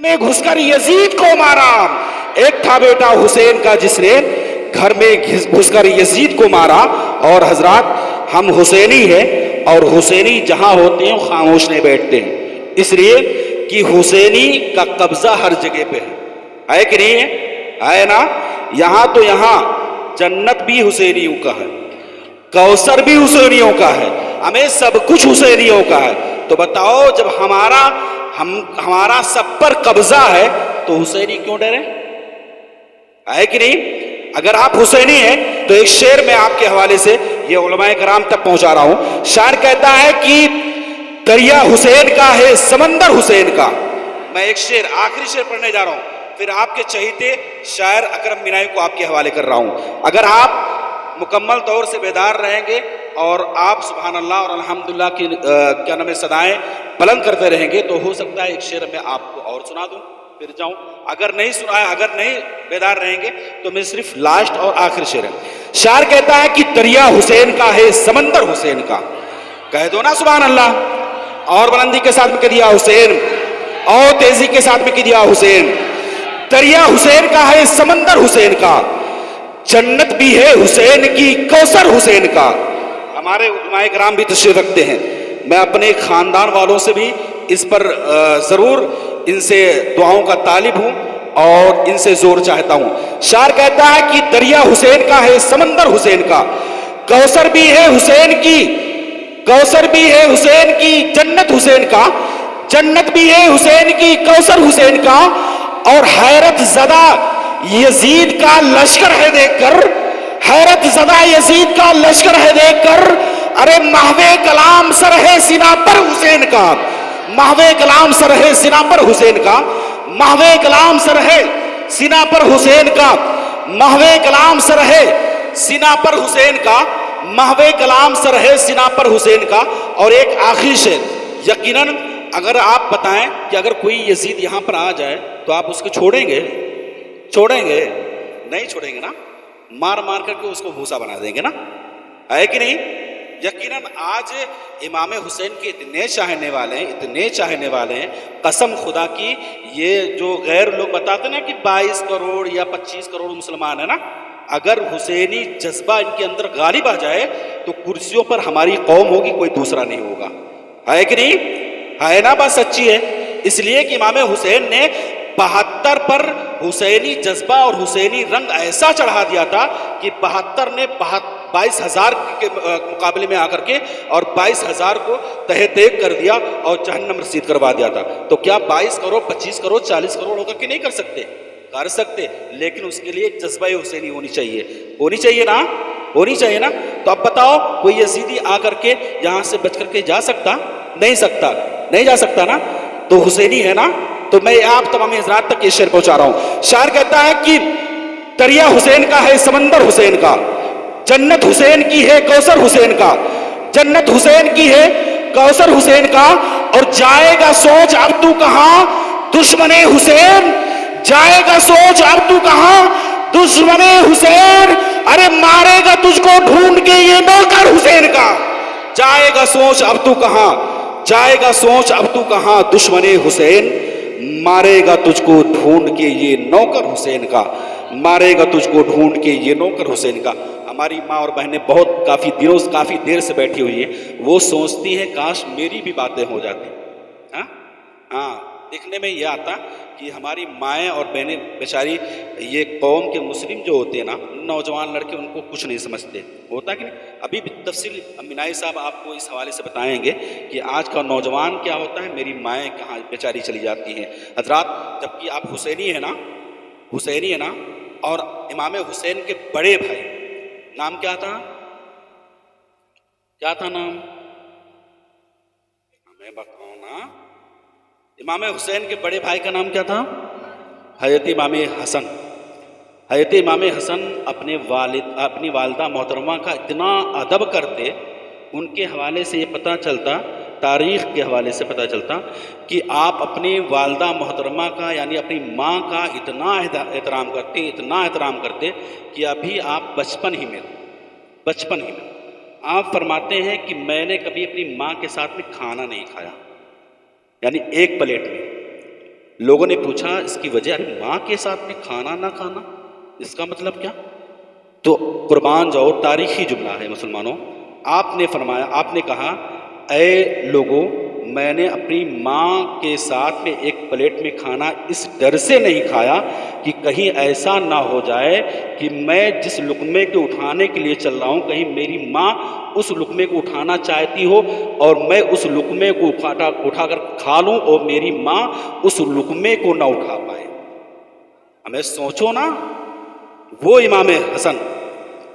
میں گھس کر یزید کو مارا. ایک تھا بیٹا حسین کا جس نے گھر میں گھس کر یزید کو مارا. اور حضرات ہم حسینی ہیں اور حسینی جہاں ہوتے ہیں خاموش نہیں بیٹھتے ہیں، اس لیے کہ حسینی کا قبضہ ہر جگہ پہ ہے کہ نہیں ہے نا. یہاں تو یہاں جنت بھی حسینیوں کا ہے، کوثر بھی حسینیوں کا ہے، ہمیں سب کچھ حسینیوں کا ہے. تو بتاؤ جب ہمارا سب پر قبضہ ہے تو حسینی کیوں ڈرے؟ ہے کہ نہیں؟ اگر آپ حسینی ہیں تو ایک شعر میں آپ کے حوالے سے یہ علماء کرام تک پہنچا رہا ہوں. شاعر کہتا ہے کہ دریا حسین کا ہے سمندر حسین کا. میں ایک شعر آخری شعر پڑھنے جا رہا ہوں، پھر آپ کے چہیتے شاعر اکرم مینائی کو آپ کے حوالے کر رہا ہوں. اگر آپ مکمل طور سے بیدار رہیں گے اور آپ سبحان اللہ اور الحمدللہ کی کیا نام ہے صدائیں بلند کرتے رہیں گے تو ہو سکتا ہے ایک شعر میں آپ کو اور سنا دوں پھر جاؤں. اگر نہیں بیدار رہیں گے تو میں صرف لاسٹ اور آخر شعر ہے. شاعر کہتا ہے کہ دریا حسین کا ہے سمندر حسین کا. کہہ دو نا سبحان اللہ، اور بلندی کے ساتھ میں کہہ دیا حسین، اور تیزی کے ساتھ میں کہہ دیا حسین. دریا حسین کا ہے سمندر حسین کا، جنت بھی ہے حسین کی کوثر حسین کا. ہمارے علماء کرام بھی تشریف رکھتے ہیں. میں اپنے خاندان والوں سے بھی اس پر ضرور ان سے دعاؤں کا طالب ہوں اور ان سے زور چاہتا ہوں. شاعر کہتا ہے کہ دریا حسین کا ہے سمندر حسین کا، کوثر بھی ہے حسین کی، کوثر بھی ہے حسین کی، جنت حسین کا، جنت بھی ہے حسین کی کوثر حسین کا. اور حیرت زدہ یزید کا لشکر ہے دیکھ کر، حیرت زدہ یزید کا لشکر ہے دیکھ کر، ارے محو کلام سر ہے سینہ پر حسین کا، محو کلام سر ہے سینہ پر حسین کا، محو کلام سر ہے سینہ پر حسین کا، محو کلام سر ہے سینہ پر حسین کا، محو کلام سر ہے سینہ پر حسین کا. اور ایک آخری شعر، یقیناً اگر آپ بتائیں کہ اگر کوئی یزید یہاں پر آ جائے تو آپ اس کو چھوڑیں گے؟ چھوڑیں گے؟ نہیں چھوڑیں گے نا، مار مار کر کے اس کو بھوسا بنا دیں گے نا، ہے کہ نہیں؟ یقیناً آج امام حسین کے اتنے چاہنے والے ہیں، اتنے چاہنے والے ہیں، قسم خدا کی یہ جو غیر لوگ بتاتے ہیں نا کہ 22 کروڑ یا 25 کروڑ مسلمان ہیں نا، اگر حسینی جذبہ ان کے اندر غالب آ جائے تو کرسیوں پر ہماری قوم ہوگی، کوئی دوسرا نہیں ہوگا. ہے کہ نہیں؟ ہے نا؟ بات سچی ہے. اس لیے کہ امام حسین نے 72 پر حسینی جذبہ اور حسینی رنگ ایسا چڑھا دیا تھا کہ 72 نے 22,000 کے مقابلے میں آ کر کے اور 22,000 کو تہہ تیگ کر دیا اور جہنم رسید کروا دیا تھا. تو کیا 22 کروڑ 25 کروڑ 40 کروڑ ہو کر کے نہیں کر سکتے؟ کر سکتے، لیکن اس کے لیے ایک جذبہ حسینی ہونی چاہیے، ہونی چاہیے نا، ہونی چاہیے نا. تو اب بتاؤ کوئی یزیدی آ کر کے یہاں سے بچ کر کے جا سکتا؟ نہیں سکتا، نہیں جا سکتا نا. تو حسینی ہے نا. تو میں آپ تمام حضرات تک یہ شعر پہنچا رہا ہوں. شاعر کہتا ہے کہ دریا حسین کا ہے سمندر حسین کا، جنت حسین کی ہے کوثر حسین کا، جنت حسین کی ہے کوثر حسین کا. اور جائے گا سوچ اب تو کہاں دشمن حسین، جائے گا سوچ اب تو کہاں دشمن حسین، ارے مارے گا تجھ کو ڈھونڈ کے یہ نوکر حسین کا. جائے گا سوچ اب تو کہاں، جائے گا سوچ اب تو کہاں دشمن حسین، مارے گا تجھ کو ڈھونڈ کے یہ نوکر حسین کا، مارے گا تجھ کو ڈھونڈ کے یہ نوکر حسین کا. ہماری ماں اور بہنیں بہت کافی دیر سے بیٹھی ہوئی ہیں، وہ سوچتی ہیں کاش میری بھی باتیں ہو جاتی. ہاں دیکھنے میں یہ آتا کہ ہماری مائیں اور بہنیں بیچاری یہ قوم کے مسلم جو ہوتے ہیں نا، نوجوان لڑکے ان کو کچھ نہیں سمجھتے، ہوتا کہ نہیں. ابھی بھی تفصیل مینائی صاحب آپ کو اس حوالے سے بتائیں گے کہ آج کا نوجوان کیا ہوتا ہے، میری مائیں کہاں بیچاری چلی جاتی ہیں. حضرات جبکہ آپ حسینی ہیں نا، حسینی ہے نا، اور امام حسین کے بڑے بھائی نام کیا تھا؟ کیا تھا نام؟ ہمیں بتاؤ نا. امام حسین کے بڑے بھائی کا نام کیا تھا؟ حضرت امام حسن. حضرت امام حسن اپنی والدہ محترمہ کا اتنا ادب کرتے، ان کے حوالے سے یہ پتہ چلتا، تاریخ کے حوالے سے پتہ چلتا کہ آپ اپنی والدہ محترمہ کا یعنی اپنی ماں کا اتنا احترام کرتے، اتنا احترام کرتے کہ ابھی آپ بچپن ہی میں آپ فرماتے ہیں کہ میں نے کبھی اپنی ماں کے ساتھ میں کھانا نہیں کھایا، یعنی ایک پلیٹ میں لوگوں نے پوچھا اس کی وجہ، ارے ماں کے ساتھ میں کھانا نہ کھانا، اس کا مطلب کیا؟ تو قربان جاؤ، تاریخی جملہ ہے مسلمانوں، آپ نے فرمایا، آپ نے کہا اے لوگوں، میں نے اپنی ماں کے ساتھ میں ایک پلیٹ میں کھانا اس ڈر سے نہیں کھایا کہ کہیں ایسا نہ ہو جائے کہ میں جس لقمے کو اٹھانے کے لیے چل رہا ہوں، کہیں میری ماں اس لقمے کو اٹھانا چاہتی ہو اور میں اس لقمے کو اٹھا کر کھا لوں اور میری ماں اس لقمے کو نہ اٹھا پائے۔ ہمیں سوچو نا، وہ امام حسن،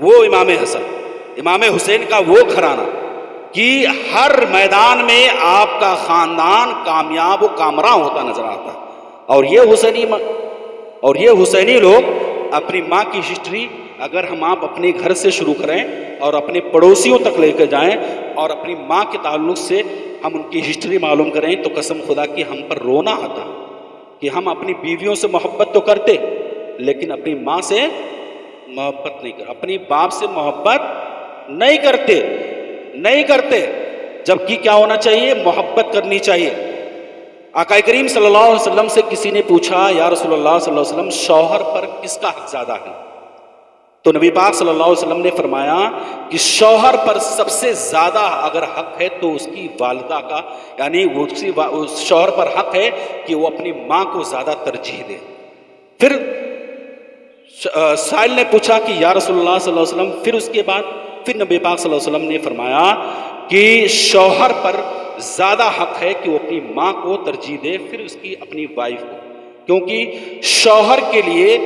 وہ امام حسن، امام حسین کا وہ گھرانہ کہ ہر میدان میں آپ کا خاندان کامیاب و کامراں ہوتا نظر آتا، اور یہ حسینی لوگ اپنی ماں کی ہسٹری اگر ہم آپ اپنے گھر سے شروع کریں اور اپنے پڑوسیوں تک لے کے جائیں اور اپنی ماں کے تعلق سے ہم ان کی ہسٹری معلوم کریں تو قسم خدا کی ہم پر رونا آتا کہ ہم اپنی بیویوں سے محبت تو کرتے لیکن اپنی ماں سے محبت نہیں کرتے، اپنی باپ سے محبت نہیں کرتے، جبکہ کیا ہونا چاہیے؟ محبت کرنی چاہیے۔ آقا کریم صلی اللہ علیہ وسلم سے کسی نے پوچھا، یا رسول اللہ صلی اللہ علیہ وسلم، شوہر پر کس کا حق زیادہ ہے؟ تو نبی پاک صلی اللہ علیہ وسلم نے فرمایا کہ شوہر پر سب سے زیادہ اگر حق ہے تو اس کی والدہ کا، یعنی اس شوہر پر حق ہے کہ وہ اپنی ماں کو زیادہ ترجیح دے۔ پھر سائل نے پوچھا کہ یا رسول اللہ صلی اللہ علیہ وسلم، پھر اس کے بعد پھر نبی پاک صلی اللہ علیہ وسلم نے فرمایا کہ شوہر پر زیادہ حق ہے کہ وہ اپنی ماں کو ترجیح دے، پھر اس کی اپنی وائف کو، کیونکہ شوہر کے لیے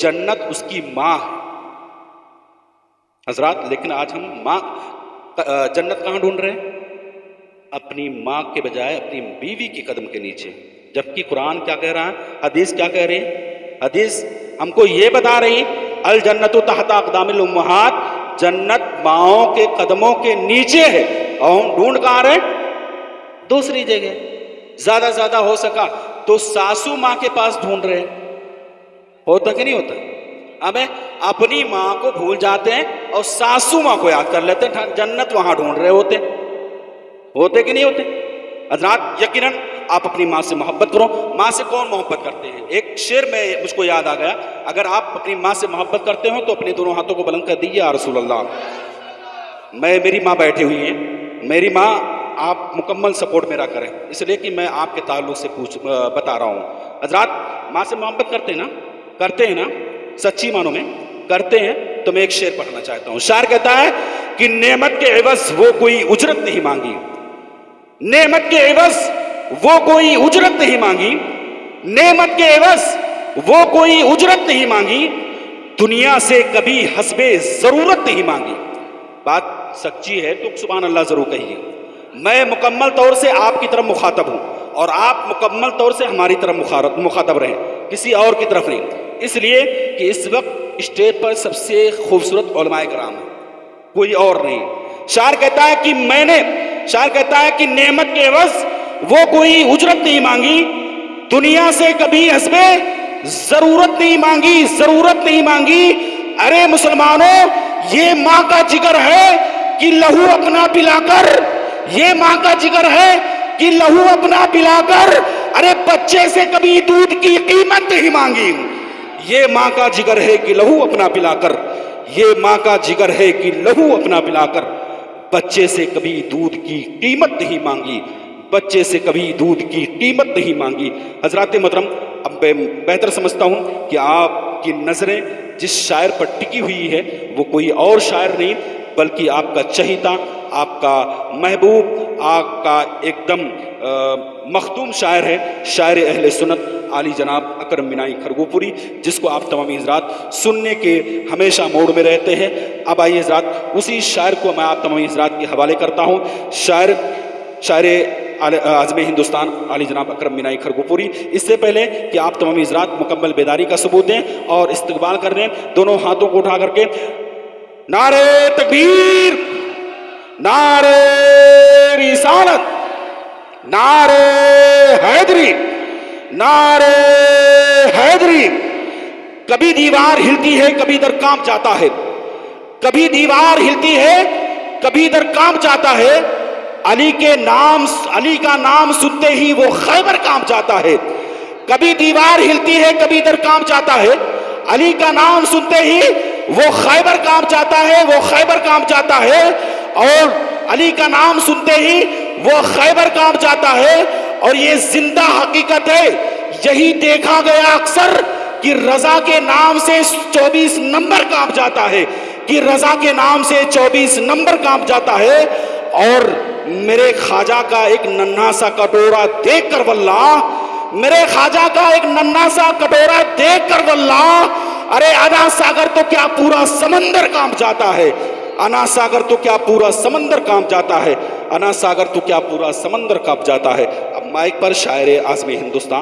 جنت اس کی ماں ہے حضرات۔ لیکن آج ہم جنت کہاں ڈھونڈ رہے ہیں؟ اپنی ماں کے بجائے اپنی بیوی کے قدم کے نیچے، جبکہ قرآن کیا کہہ رہا ہے، حدیث کیا کہہ رہی ہے؟ حدیث ہم کو یہ بتا رہی، الجنت تحت اقدام الامہات، جنت ماؤں کے قدموں کے نیچے ہے، اور ہم ڈھونڈ کہاں رہے؟ دوسری جگہ۔ زیادہ ہو سکا تو ساسو ماں کے پاس ڈھونڈ رہے، ہوتا کہ نہیں ہوتا؟ ہمیں اپنی ماں کو بھول جاتے ہیں اور ساسو ماں کو یاد کر لیتے ہیں، جنت وہاں ڈھونڈ رہے ہوتے کہ نہیں ہوتے؟ حضرات یقیناً آپ اپنی ماں سے محبت کرو۔ ماں سے کون محبت کرتے ہیں؟ ایک شعر میں مجھ کو یاد آ گیا، اگر آپ اپنی ماں سے محبت کرتے ہو تو اپنے دونوں ہاتھوں کو بلند کر دیجیے، یا رسول اللہ۔ میری ماں بیٹھی ہوئی ہے، میری ماں آپ مکمل سپورٹ میرا کریں، اس لیے کہ میں آپ کے تعلق سے بتا رہا ہوں۔ حضرات ماں سے محبت کرتے ہیں نا سچی معنوں میں کرتے ہیں؟ تو میں ایک شعر پڑھنا چاہتا ہوں۔ شاعر کہتا ہے کہ نعمت کے عوض وہ کوئی اجرت نہیں مانگی، نعمت کے عوض وہ کوئی اجرت نہیں مانگی، نعمت کے عوض وہ کوئی اجرت نہیں مانگی، دنیا سے کبھی حسب ضرورت نہیں مانگی۔ بات سچی ہے تو سبحان اللہ ضرور کہیے۔ میں مکمل طور سے آپ کی طرف مخاطب ہوں اور آپ مکمل طور سے ہماری طرف مخاطب رہیں، کسی اور کی طرف نہیں، اس لیے کہ اس وقت اسٹیج پر سب سے خوبصورت علماء کرام ہیں، کوئی اور نہیں۔ شاعر کہتا ہے کہ نعمت کے عوض وہ کوئی اجرت نہیں مانگی، دنیا سے کبھی حسب ضرورت نہیں مانگی۔ ارے مسلمانوں، یہ ماں کا جگر ہے کہ لہو اپنا پلا کر، یہ ماں کا جگر ہے کہ لہو اپنا پلا کر، ارے بچے سے کبھی دودھ کی قیمت نہیں مانگی۔ یہ ماں کا جگر ہے کہ لہو اپنا پلا کر، یہ ماں کا جگر ہے کہ لہو اپنا پلا کر، بچے سے کبھی دودھ کی قیمت نہیں مانگی، بچے سے کبھی دودھ کی قیمت نہیں مانگی۔ حضرات محترم، اب میں بہتر سمجھتا ہوں کہ آپ کی نظریں جس شاعر پر ٹکی ہوئی ہے وہ کوئی اور شاعر نہیں بلکہ آپ کا چہیتا، آپ کا محبوب، آپ کا ایک دم مختوم شاعر ہے، شاعر اہل سنت عالی جناب اکرم مینائی کھرگوپوری، جس کو آپ تمامی حضرات سننے کے ہمیشہ موڈ میں رہتے ہیں۔ اب آئیے حضرات اسی شاعر کو میں آپ تمامی حضرات کے حوالے کرتا ہوں۔ شاعر اعظم ہندوستان عالی جناب اکرم مینائی کھرگوپوری، اس سے پہلے کہ آپ تمامی حضرات مکمل بیداری کا ثبوت دیں اور استقبال کر لیں دونوں ہاتھوں کو اٹھا کر کے، نعرہ تکبیر، نعرہ رسالت، نعرہ حیدری، نعرہ حیدری۔ کبھی دیوار ہلتی ہے کبھی در کانپ جاتا ہے، کبھی دیوار ہلتی ہے کبھی در کانپ جاتا ہے، علی کا نام سنتے ہی وہ خیبر کانپ جاتا ہے، کبھی دیوار ہلتی ہے کبھی ادھر کانپ جاتا ہے. علی کا نام سنتے ہی وہ خیبر کانپ جاتا ہے, وہ خیبر کانپ جاتا ہے, اور علی کا نام سنتے ہی وہ خیبر کانپ جاتا ہے. اور یہ زندہ حقیقت ہے, یہی دیکھا گیا اکثر کہ رضا کے نام سے 24 نمبر کانپ جاتا ہے, کہ رضا کے نام سے 24 نمبر کانپ جاتا ہے. اور میرے خواجہ کا ایک ننھا سا کٹورا دیکھ کر واللہ, میرے خواجہ کا ایک ننھا سا کٹورا دیکھ کر واللہ, ارے انا ساگر تو کیا پورا سمندر کانپ جاتا ہے, انا ساگر تو کیا پورا سمندر کانپ جاتا ہے, انا ساگر تو کیا پورا سمندر کانپ جاتا ہے. اب مائک پر شاعر اعظم ہندوستان